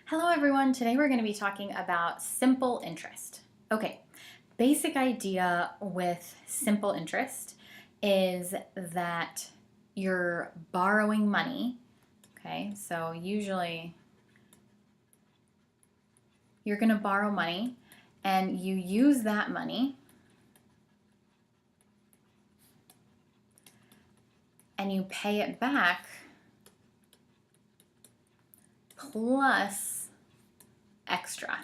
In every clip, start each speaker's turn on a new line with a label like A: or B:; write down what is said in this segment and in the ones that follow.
A: Hello everyone, today we're going to be talking about simple interest. Okay, basic idea with simple interest is that you're borrowing money. Okay, so usually you're going to borrow money and you use that money and you pay it back plus extra,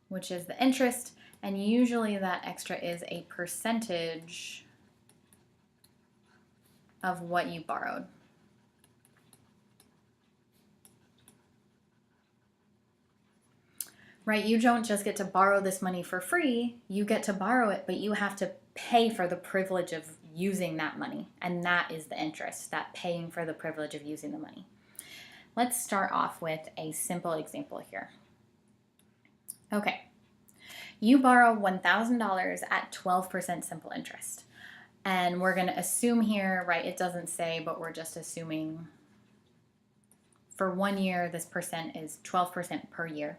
A: which is the interest, and usually that extra is a percentage of what you borrowed. Right? You don't just get to borrow this money for free, you get to borrow it, but you have to pay for the privilege of using that money, and that is the interest, that paying for the privilege of using the money. Let's start off with a simple example here. Okay, you borrow $1,000 at 12% simple interest. And we're going to assume here, right, it doesn't say, but we're just assuming for 1 year, this percent is 12% per year.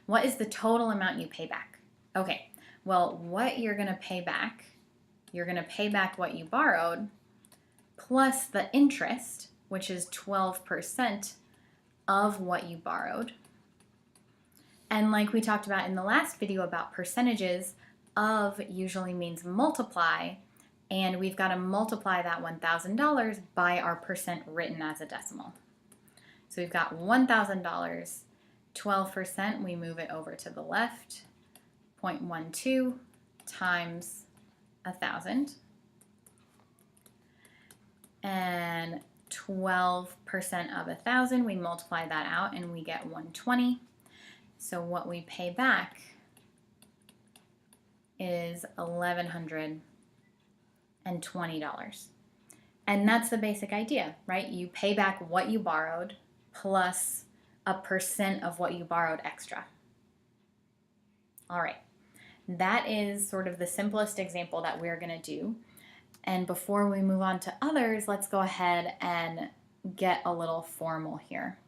A: What is the total amount you pay back? Okay, well, what you're going to pay back, you're going to pay back what you borrowed plus the interest, which is 12% of what you borrowed. And like we talked about in the last video about percentages, of usually means multiply, and we've got to multiply that $1,000 by our percent written as a decimal. So we've got $1,000, 12%, we move it over to the left, 0.12 times 1,000. And 12% of 1,000, we multiply that out and we get 120. So what we pay back is $1,120. And that's the basic idea, right? You pay back what you borrowed plus a percent of what you borrowed extra. All right, that is sort of the simplest example that we're going to do. And before we move on to others, let's go ahead and get a little formal here.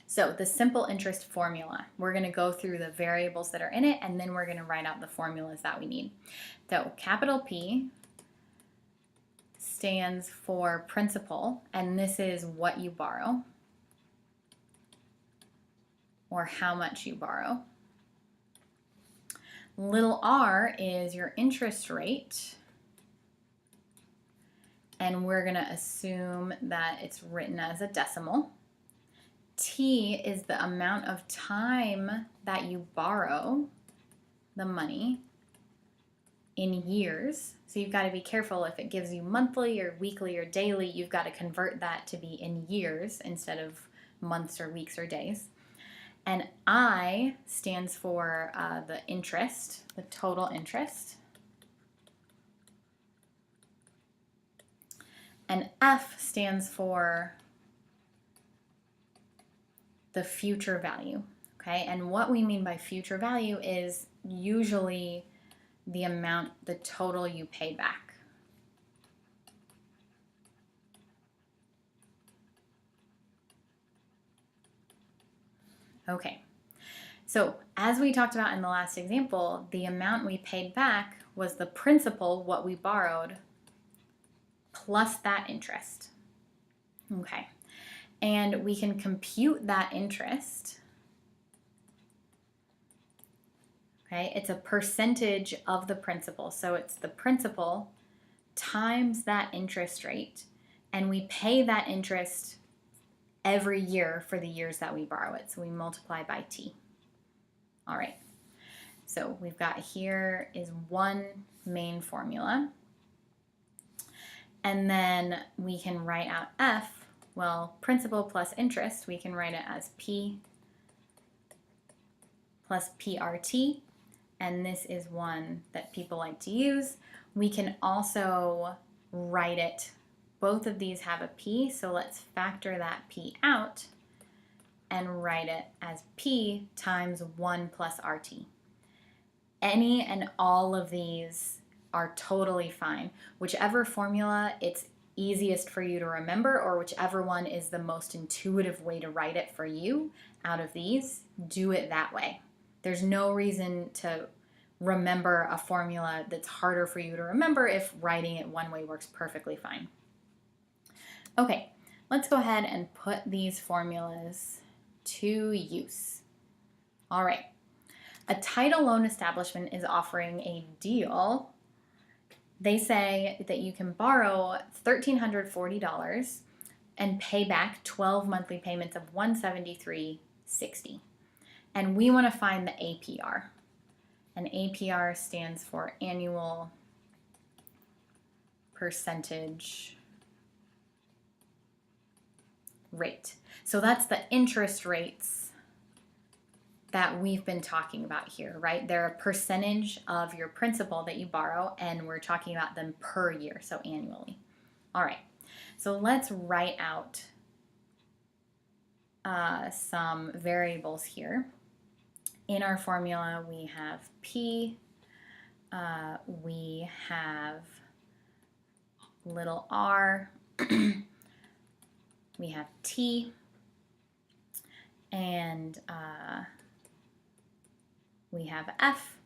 A: So the simple interest formula, we're going to go through the variables that are in it, and then we're going to write out the formulas that we need. So capital P stands for principal, and this is what you borrow or how much you borrow. Little r is your interest rate, and we're going to assume that it's written as a decimal. T is the amount of time that you borrow the money in years. So you've got to be careful if it gives you monthly or weekly or daily, you've got to convert that to be in years instead of months or weeks or days. And I stands for the interest, the total interest. And F stands for the future value, okay? And what we mean by future value is usually the amount, the total you pay back. Okay, so as we talked about in the last example, the amount we paid back was the principal, what we borrowed, plus that interest. Okay, and we can compute that interest. Okay, it's a percentage of the principal, so it's the principal times that interest rate, and we pay that interest every year for the years that we borrow it, so we multiply by T. All right, so we've got here is one main formula, and then we can write out F. Well, principal plus interest, we can write it as P plus PRT, and this is one that people like to use. We can also write it, both of these have a P, so let's factor that P out and write it as P times 1 plus RT. Any and all of these are totally fine. Whichever formula, it's easiest for you to remember, or whichever one is the most intuitive way to write it for you out of these, do it that way. There's no reason to remember a formula that's harder for you to remember if writing it one way works perfectly fine. Okay, let's go ahead and put these formulas to use. All right, a title loan establishment is offering a deal. They say that you can borrow $1,340 and pay back 12 monthly payments of $173.60. And we want to find the APR. And APR stands for annual percentage rate. So that's the interest rates that we've been talking about here, right? They're a percentage of your principal that you borrow, and we're talking about them per year, so annually. All right, so let's write out some variables here. In our formula, we have P, we have little r, we have T, and we have F,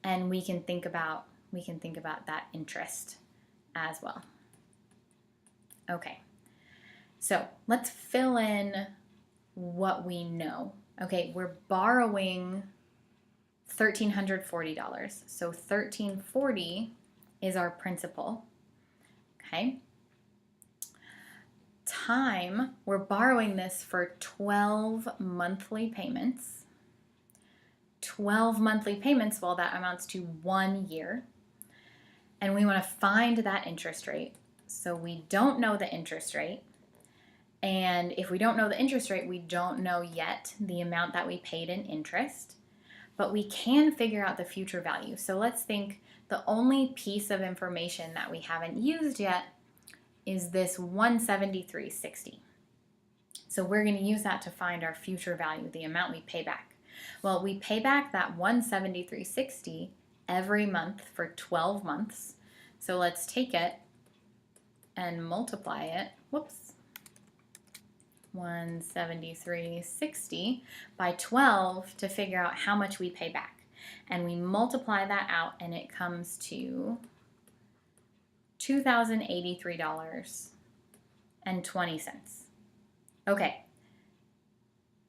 A: and we can think about that interest as well. Okay, so let's fill in what we know. Okay, we're borrowing $1,340. So $1,340 is our principal. Okay. Time, we're borrowing this for 12 monthly payments. 12 monthly payments, well, that amounts to 1 year. And we want to find that interest rate. So we don't know the interest rate. And if we don't know the interest rate, we don't know yet the amount that we paid in interest. But we can figure out the future value. So let's think the only piece of information that we haven't used yet is this $173.60. So we're going to use that to find our future value, the amount we pay back. Well, we pay back that $173.60 every month for 12 months. So let's take it and multiply it. Whoops. $173.60 by 12 to figure out how much we pay back. And we multiply that out, and it comes to $2,083.20. Okay,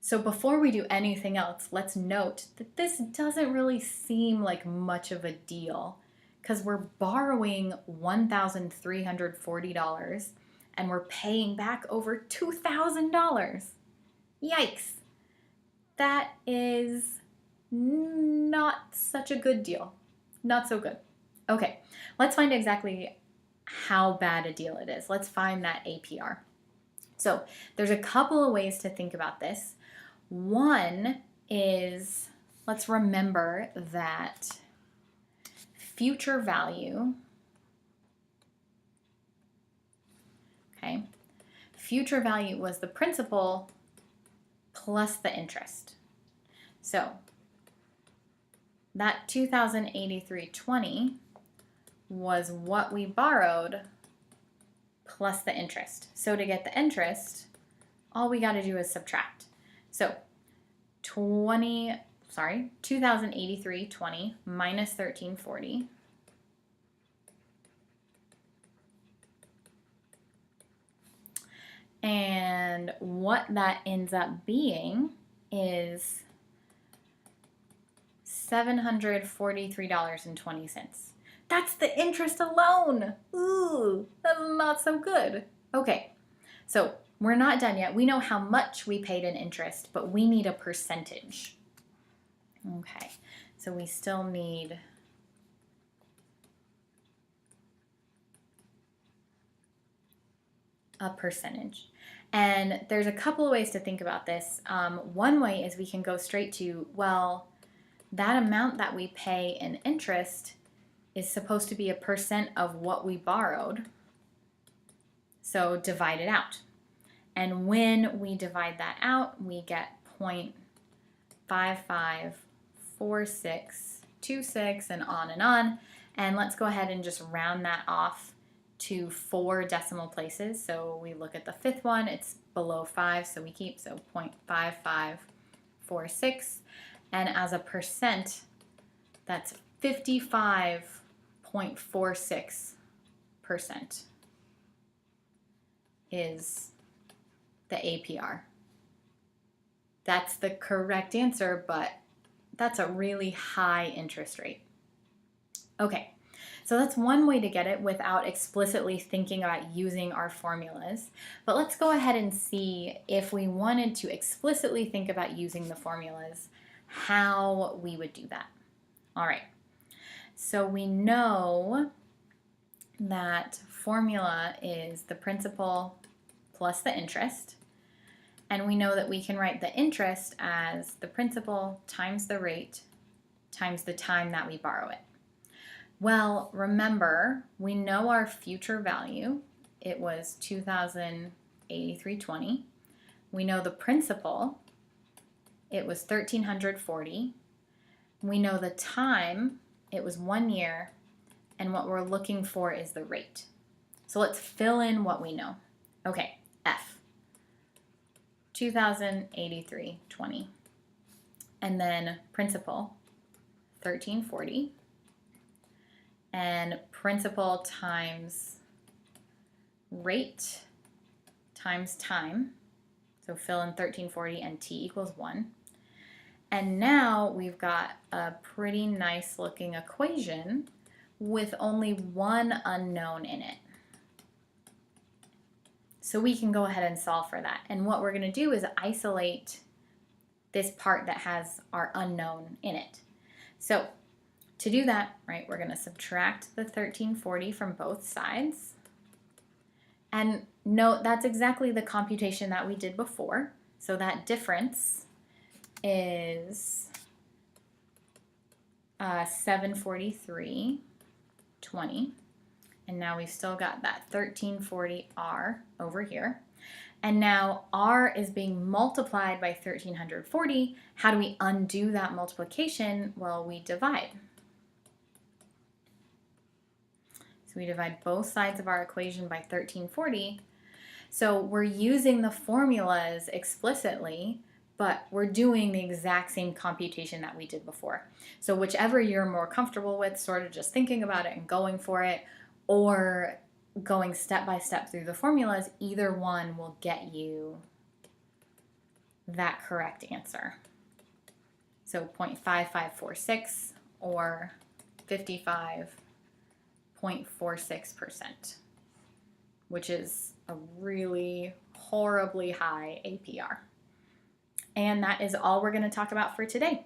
A: so before we do anything else, let's note that this doesn't really seem like much of a deal because we're borrowing $1,340 and we're paying back over $2,000. Yikes. That is not such a good deal. Not so good. Okay, let's find exactly how bad a deal it is. Let's find that APR. So there's a couple of ways to think about this. One is, let's remember that future value, okay, future value was the principal plus the interest. So that $2,083.20 was what we borrowed plus the interest. So to get the interest, all we got to do is subtract. So $2,083.20 minus $1,340 and what that ends up being is $743.20. That's the interest alone. Ooh, that's not so good. Okay, so we're not done yet. We know how much we paid in interest, but we need a percentage. Okay, so we still need a percentage. And there's a couple of ways to think about this. One way is we can go straight to, well, that amount that we pay in interest is supposed to be a percent of what we borrowed. So divide it out. And when we divide that out, we get 0.554626 and on. And let's go ahead and just round that off to 4 decimal places. So we look at the 5th one, it's below 5, so we keep, so 0.5546. And as a percent, that's 55.46% is the APR. That's the correct answer, but that's a really high interest rate. Okay, so that's one way to get it without explicitly thinking about using our formulas. But let's go ahead and see if we wanted to explicitly think about using the formulas, how we would do that. All right, so we know that formula is the principal plus the interest. And we know that we can write the interest as the principal times the rate times the time that we borrow it. Well, remember, we know our future value. It was $2,083.20. We know the principal. It was $1,340. We know the time. It was 1 year. And what we're looking for is the rate. So let's fill in what we know. Okay, F. $2,083.20. And then principal, $1,340. And principal times rate times time. So fill in 1340 and t equals 1. And now we've got a pretty nice looking equation with only one unknown in it. So we can go ahead and solve for that. And what we're going to do is isolate this part that has our unknown in it. So to do that, right, we're going to subtract the 1340 from both sides. And note that's exactly the computation that we did before. So that difference is 743.20. And now we've still got that 1340R over here. And now R is being multiplied by 1,340. How do we undo that multiplication? Well, we divide. So we divide both sides of our equation by 1340. So we're using the formulas explicitly, but we're doing the exact same computation that we did before. So whichever you're more comfortable with, sort of just thinking about it and going for it, or going step by step through the formulas, either one will get you that correct answer. So 0.5546 or 55.46%, which is a really horribly high APR. And that is all we're going to talk about for today.